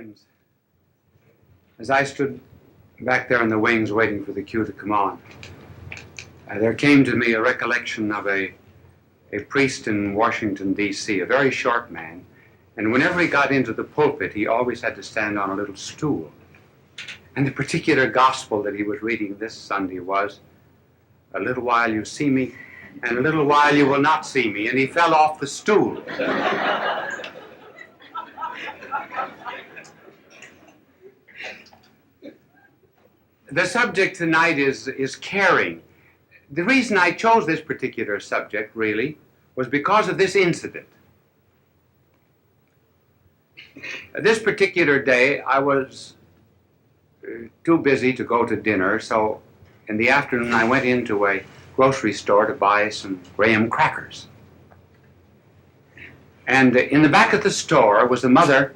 friends, as I stood back there in the wings waiting for the cue to come on, there came to me a recollection of a priest in Washington, D.C., a very short man, and whenever he got into the pulpit, he always had to stand on a little stool. And the particular gospel that he was reading this Sunday was, "A little while you see me, and a little while you will not see me," and he fell off the stool. The subject tonight is caring. The reason I chose this particular subject, really, was because of this incident. This particular day, I was too busy to go to dinner, so in the afternoon I went into a grocery store to buy some graham crackers. And in the back of the store was a mother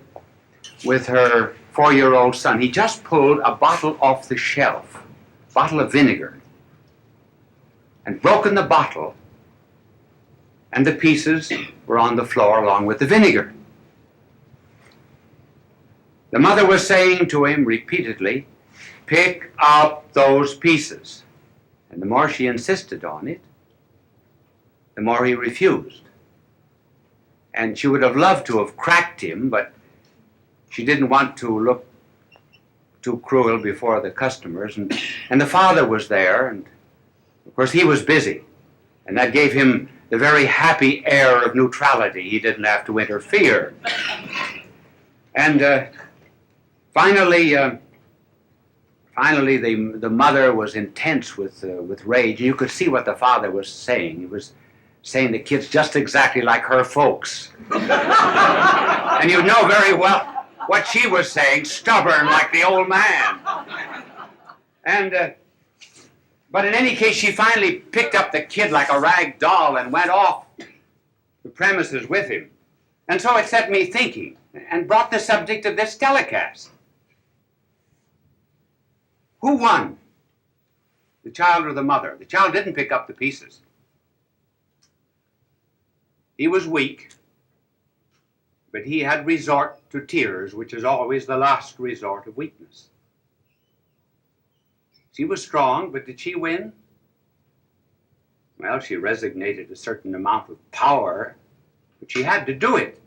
with her 4-year-old son. He just pulled a bottle off the shelf, a bottle of vinegar, and broken the bottle, and the pieces were on the floor along with the vinegar. The mother was saying to him repeatedly, "Pick up those pieces." And the more she insisted on it, the more he refused. And she would have loved to have cracked him, but she didn't want to look too cruel before the customers. And the father was there, and of course he was busy. And that gave him the very happy air of neutrality. He didn't have to interfere. And finally, the mother was intense with rage. You could see what the father was saying. He was saying the kid's just exactly like her folks. And you know very well what she was saying, stubborn like the old man. And but in any case, she finally picked up the kid like a rag doll and went off the premises with him. And so it set me thinking and brought the subject of this telecast. Who won? The child or the mother? The child didn't pick up the pieces. He was weak, but he had resort to tears, which is always the last resort of weakness. She was strong, but did she win? Well, she resignated a certain amount of power, but she had to do it.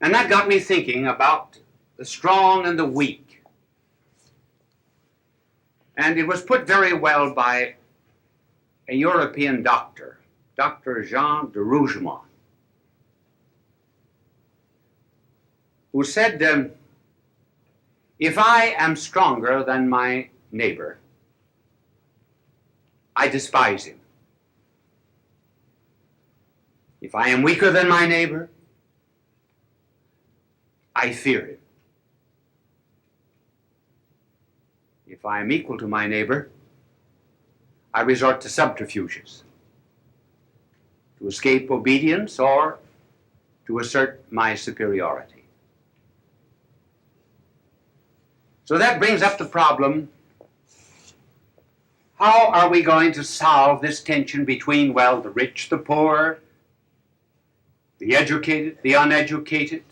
And that got me thinking about the strong and the weak. And it was put very well by a European doctor, Dr. Jean de Rougemont, who said, if I am stronger than my neighbor, I despise him. If I am weaker than my neighbor, I fear him. If I am equal to my neighbor, I resort to subterfuges to escape obedience or to assert my superiority. So that brings up the problem, how are we going to solve this tension between, well, the rich, the poor, the educated, the uneducated,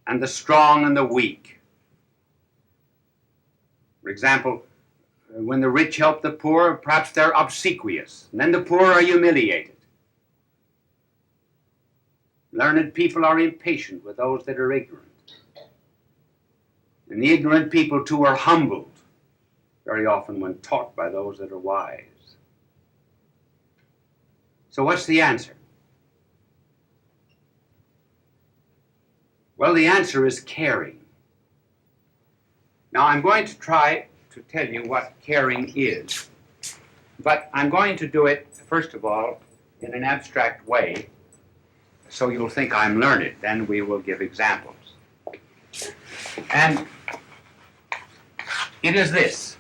and the strong and the weak? For example, when the rich help the poor, perhaps they're obsequious, and then the poor are humiliated. Learned people are impatient with those that are ignorant. And the ignorant people, too, are humbled very often when taught by those that are wise. So what's the answer? Well, the answer is caring. Now, I'm going to try to tell you what caring is, but I'm going to do it, first of all, in an abstract way, so you'll think I'm learned. Then we will give examples. And it is this: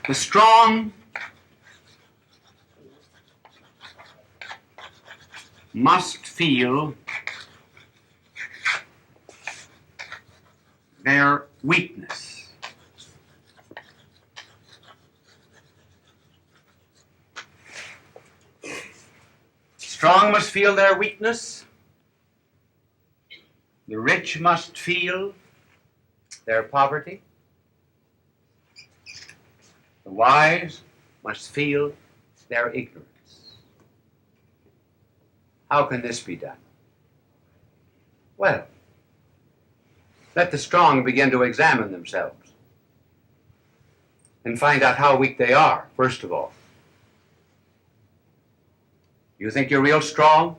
the strong must feel their weakness. Strong must feel their weakness, The rich must feel their poverty. The wise must feel their ignorance. How can this be done? Well, let the strong begin to examine themselves and find out how weak they are, first of all. You think you're real strong?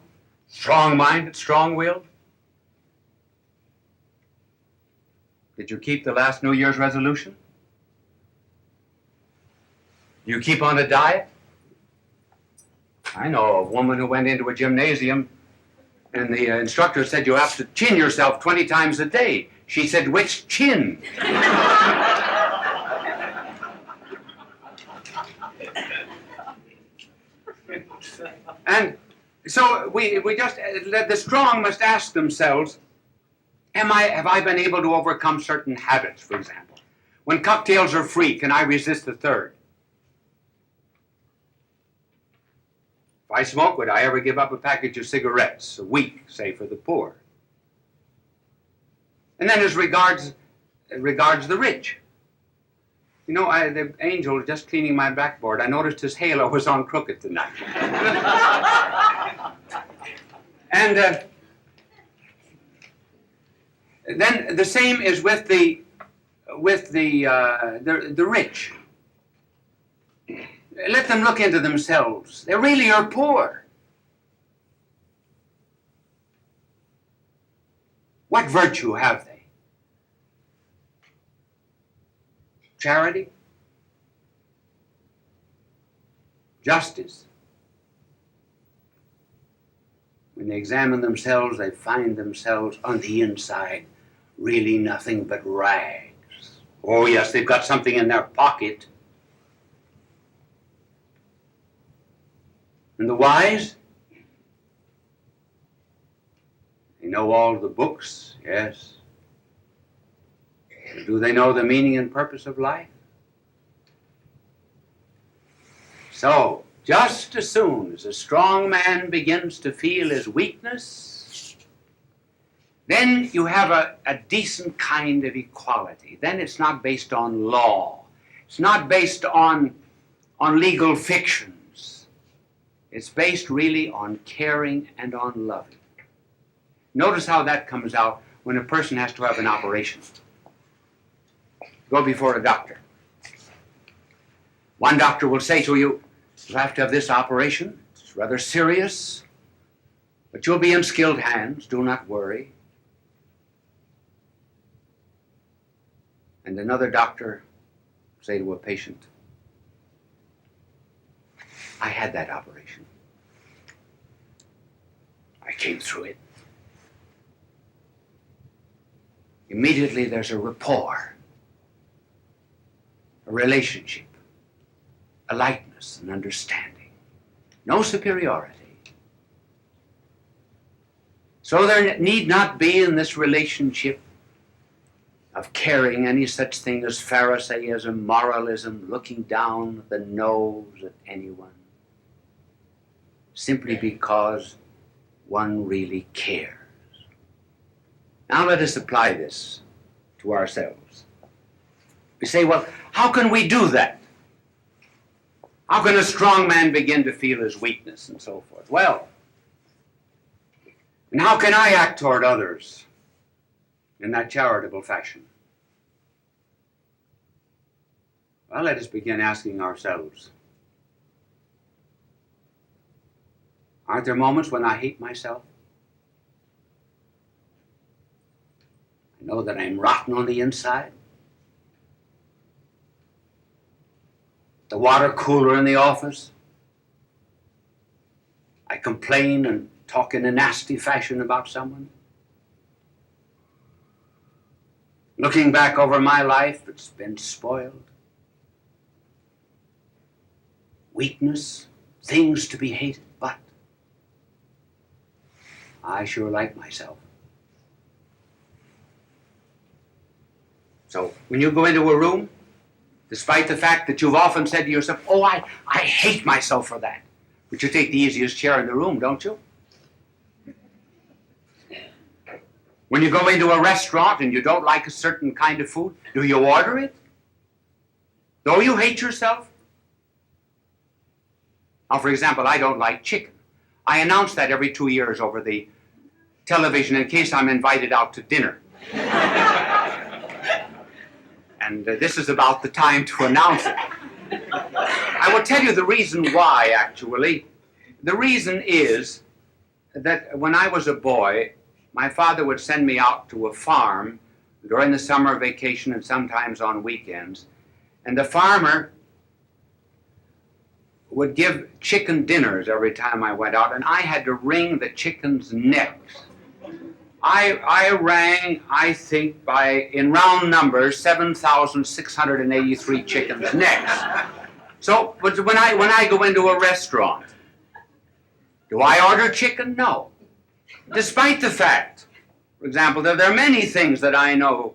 Strong-minded, strong-willed? Did you keep the last New Year's resolution? Do you keep on a diet? I know a woman who went into a gymnasium and the instructor said you have to chin yourself 20 times a day. She said, which chin? And so we just, the strong must ask themselves, have I been able to overcome certain habits, for example? When cocktails are free, can I resist the third? If I smoke, would I ever give up a package of cigarettes a week, say, for the poor? And then as regards the rich. You know, the angel was just cleaning my backboard. I noticed his halo was on crooked tonight. And then the same is with the rich. Let them look into themselves. They really are poor. What virtue have they? Charity? Justice? When they examine themselves, they find themselves on the inside really nothing but rags. Oh yes, they've got something in their pocket. And the wise? They know all the books, yes. But do they know the meaning and purpose of life? So, just as soon as a strong man begins to feel his weakness, then you have a decent kind of equality. Then it's not based on law. It's not based on legal fictions. It's based really on caring and on loving. Notice how that comes out when a person has to have an operation. Go before a doctor. One doctor will say to you, you'll have to have this operation. It's rather serious, but you'll be in skilled hands. Do not worry. And another doctor will say to a patient, I had that operation. I came through it. Immediately there's a rapport, a relationship, a likeness, an understanding. No superiority. So there need not be in this relationship of caring any such thing as Pharisaism, moralism, looking down the nose at anyone, simply because one really cares. Now let us apply this to ourselves. We say, well, how can we do that? How can a strong man begin to feel his weakness and so forth? Well, and how can I act toward others in that charitable fashion? Well, let us begin asking ourselves, aren't there moments when I hate myself? I know that I'm rotten on the inside. The water cooler in the office. I complain and talk in a nasty fashion about someone. Looking back over my life, it's been spoiled. Weakness, things to be hated, but I sure like myself. So when you go into a room, despite the fact that you've often said to yourself, oh, I hate myself for that, but you take the easiest chair in the room, don't you? When you go into a restaurant and you don't like a certain kind of food, do you order it? Though you hate yourself? Now, for example, I don't like chicken. I announce that every 2 years over the television in case I'm invited out to dinner. And this is about the time to announce it. I will tell you the reason why, actually. The reason is that when I was a boy, my father would send me out to a farm during the summer vacation and sometimes on weekends. And the farmer would give chicken dinners every time I went out, and I had to wring the chickens' necks. I rang, I think, in round numbers, 7,683 chickens' necks. So, but when I go into a restaurant, do I order chicken? No. Despite the fact, for example, that there are many things that I know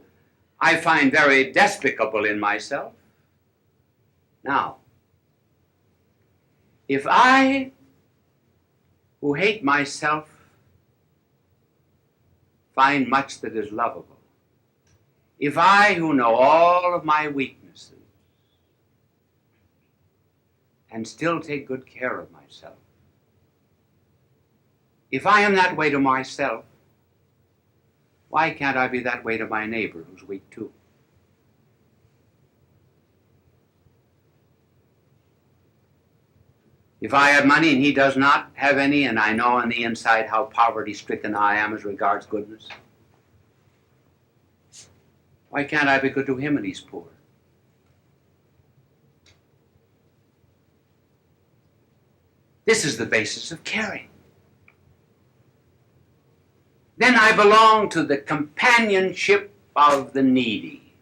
I find very despicable in myself. Now, if I, who hate myself, find much that is lovable, if I, who know all of my weaknesses, and still take good care of myself, if I am that way to myself, why can't I be that way to my neighbor who's weak too? If I have money and he does not have any, and I know on the inside how poverty-stricken I am as regards goodness, why can't I be good to him and he's poor? This is the basis of caring. Then I belong to the companionship of the needy,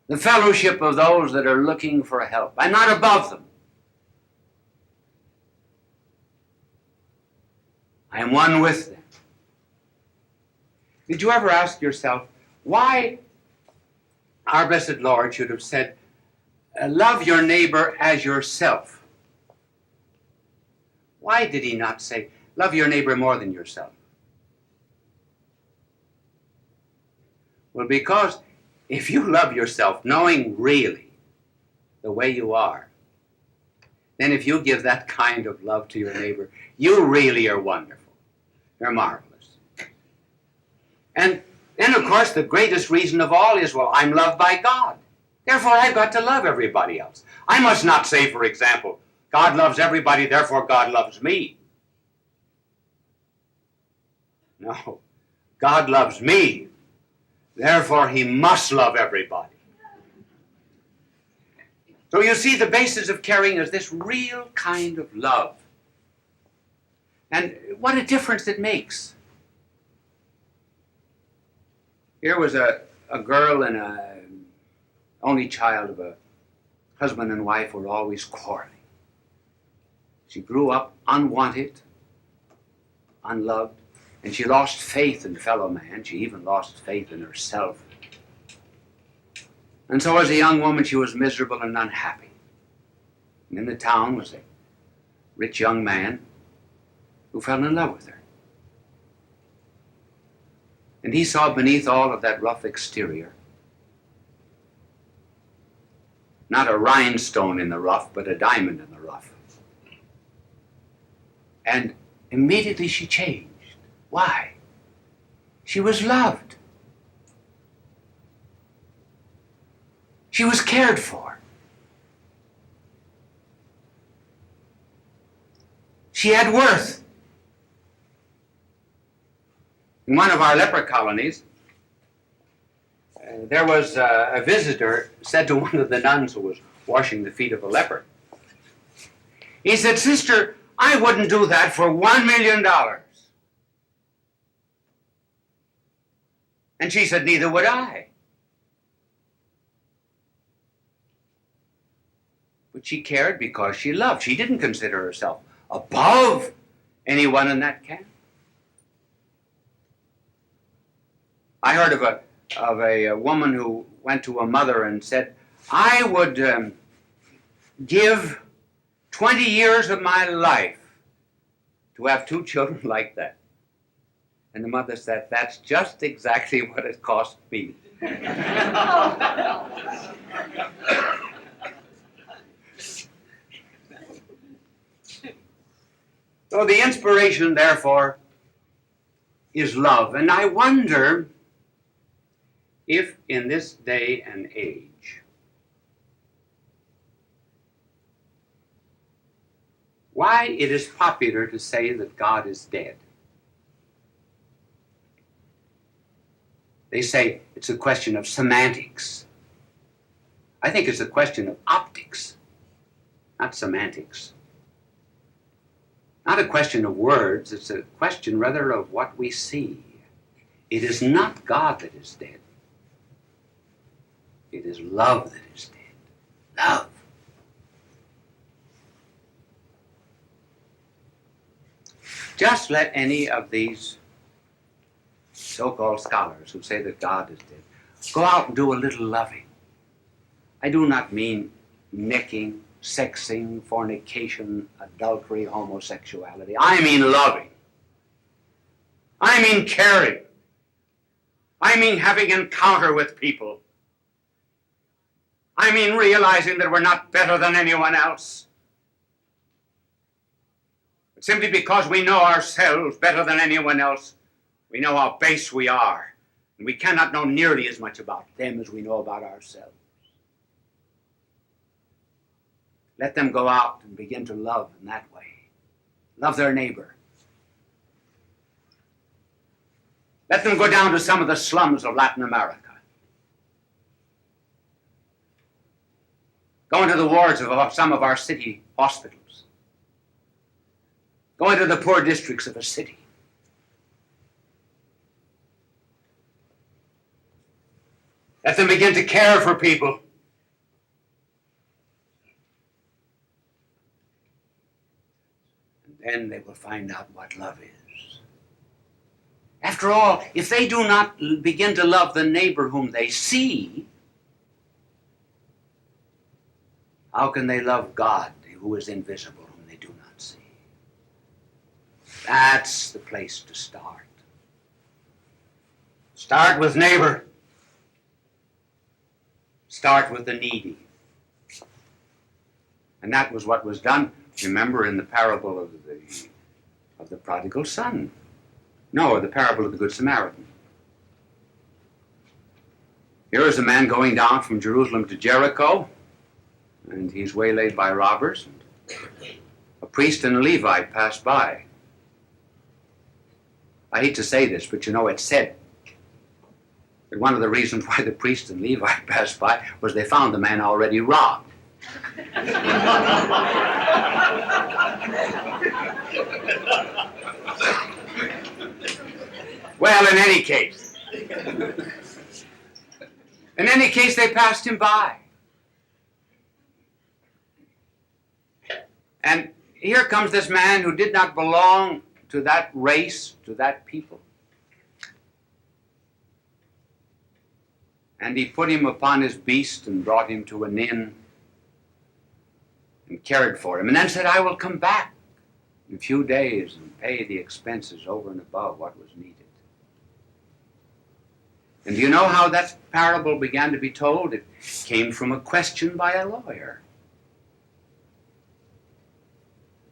the fellowship of those that are looking for help. I'm not above them. I am one with them. Did you ever ask yourself why our blessed Lord should have said, love your neighbor as yourself? Why did he not say, love your neighbor more than yourself? Well, because if you love yourself, knowing really the way you are, then if you give that kind of love to your neighbor, you really are wonderful. You're marvelous. And then, of course, the greatest reason of all is, well, I'm loved by God. Therefore, I've got to love everybody else. I must not say, for example, God loves everybody, therefore God loves me. No. God loves me, therefore he must love everybody. So you see, the basis of caring is this real kind of love. And what a difference it makes. Here was a girl and a only child of a husband and wife who were always quarreling. She grew up unwanted, unloved, and she lost faith in fellow man. She even lost faith in herself. And so as a young woman, she was miserable and unhappy. And in the town was a rich young man who fell in love with her. And he saw beneath all of that rough exterior not a rhinestone in the rough, but a diamond in the rough. And immediately she changed. Why? She was loved. She was cared for. She had worth. In one of our leper colonies, there was a visitor said to one of the nuns who was washing the feet of a leper. He said, "Sister, I wouldn't do that for $1 million. And she said, "Neither would I." But she cared because she loved. She didn't consider herself above anyone in that camp. I heard of a woman who went to a mother and said, "I would give 20 years of my life to have 2 children like that." And the mother said, "That's just exactly what it cost me." So the inspiration, therefore, is love. And I wonder if in this day and age, why it is popular to say that God is dead. They say it's a question of semantics. I think it's a question of optics, not semantics. Not a question of words, it's a question rather of what we see. It is not God that is dead. It is love that is dead. Love. Just let any of these so-called scholars who say that God is dead go out and do a little loving. I do not mean necking, sexing, fornication, adultery, homosexuality. I mean loving. I mean caring. I mean having encounter with people. I mean realizing that we're not better than anyone else. Simply because we know ourselves better than anyone else, we know how base we are. And we cannot know nearly as much about them as we know about ourselves. Let them go out and begin to love in that way. Love their neighbor. Let them go down to some of the slums of Latin America. Go into the wards of some of our city hospitals. Go into the poor districts of a city. Let them begin to care for people. And then they will find out what love is. After all, if they do not begin to love the neighbor whom they see, how can they love God who is invisible, whom they do not see? That's the place to start. Start with neighbor. Start with the needy. And that was what was done, remember, in the parable of the prodigal son. No, the parable of the Good Samaritan. Here is a man going down from Jerusalem to Jericho, and he's waylaid by robbers. A priest and a Levite pass by. I hate to say this, but you know, it's said that one of the reasons why the priest and Levite passed by was they found the man already robbed. Well, in any case, they passed him by. And here comes this man who did not belong to that race, to that people. And he put him upon his beast and brought him to an inn and cared for him. And then said, I will come back in a few days and pay the expenses over and above what was needed. And do you know how that parable began to be told? It came from a question by a lawyer.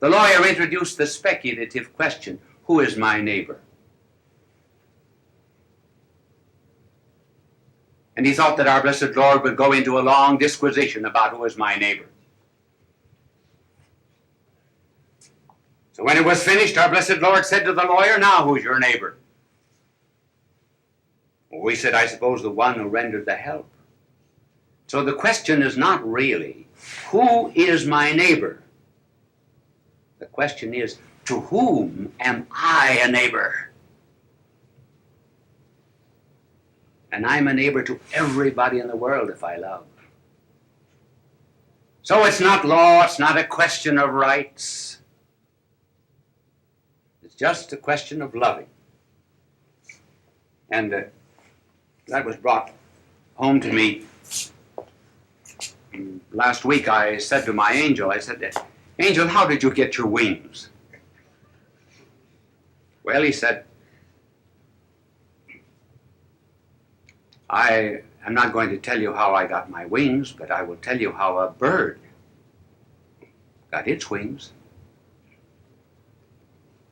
The lawyer introduced the speculative question, who is my neighbor? And he thought that our blessed Lord would go into a long disquisition about who is my neighbor. So when it was finished, our blessed Lord said to the lawyer, now who's your neighbor? Well, we said, I suppose the one who rendered the help. So the question is not really, who is my neighbor? The question is, to whom am I a neighbor? And I'm a neighbor to everybody in the world if I love. So it's not law, it's not a question of rights. It's just a question of loving. And that was brought home to me last week. I said to my angel, I said, Angel, how did you get your wings? Well, he said, I am not going to tell you how I got my wings, but I will tell you how a bird got its wings.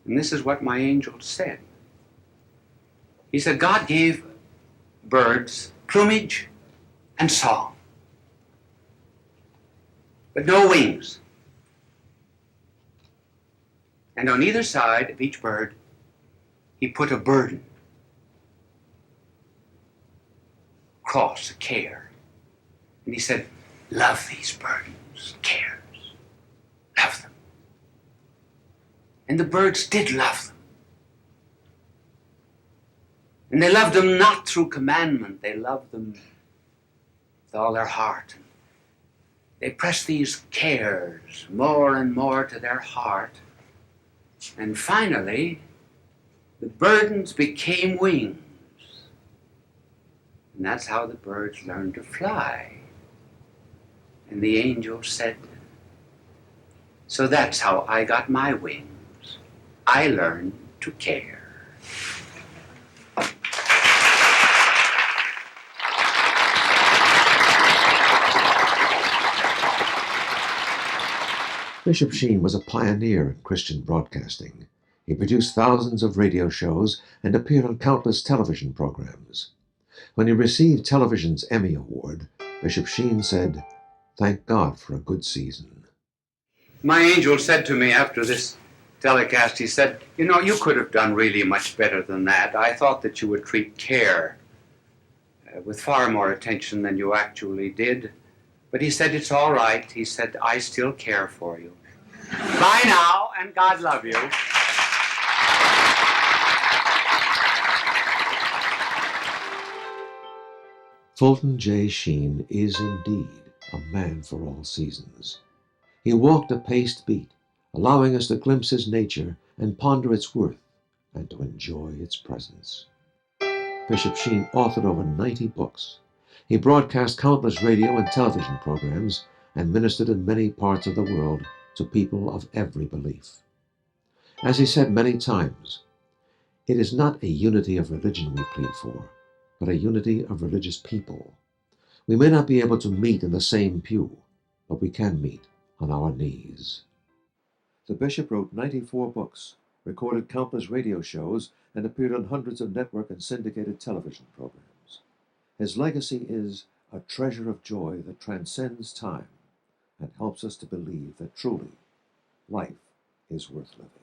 And this is what my angel said. He said, God gave birds plumage and song, but no wings. And on either side of each bird, he put a burden, cross, a care. And he said, love these burdens, cares, love them. And the birds did love them. And they loved them not through commandment, they loved them with all their heart. They pressed these cares more and more to their heart. And finally, the burdens became wings. And that's how the birds learned to fly. And the angel said, so that's how I got my wings. I learned to care. Bishop Sheen was a pioneer in Christian broadcasting. He produced thousands of radio shows and appeared on countless television programs. When he received television's Emmy Award, Bishop Sheen said, "Thank God for a good season." My angel said to me after this telecast, he said, you know, you could have done really much better than that. I thought that you would treat care with far more attention than you actually did. But he said, it's all right. He said, I still care for you. Bye now, and God love you. Fulton J. Sheen is indeed a man for all seasons. He walked a paced beat, allowing us to glimpse his nature and ponder its worth and to enjoy its presence. Bishop Sheen authored over 90 books. He broadcast countless radio and television programs and ministered in many parts of the world to people of every belief. As he said many times, it is not a unity of religion we plead for, but a unity of religious people. We may not be able to meet in the same pew, but we can meet on our knees. The bishop wrote 94 books, recorded countless radio shows, and appeared on hundreds of network and syndicated television programs. His legacy is a treasure of joy that transcends time and helps us to believe that truly life is worth living.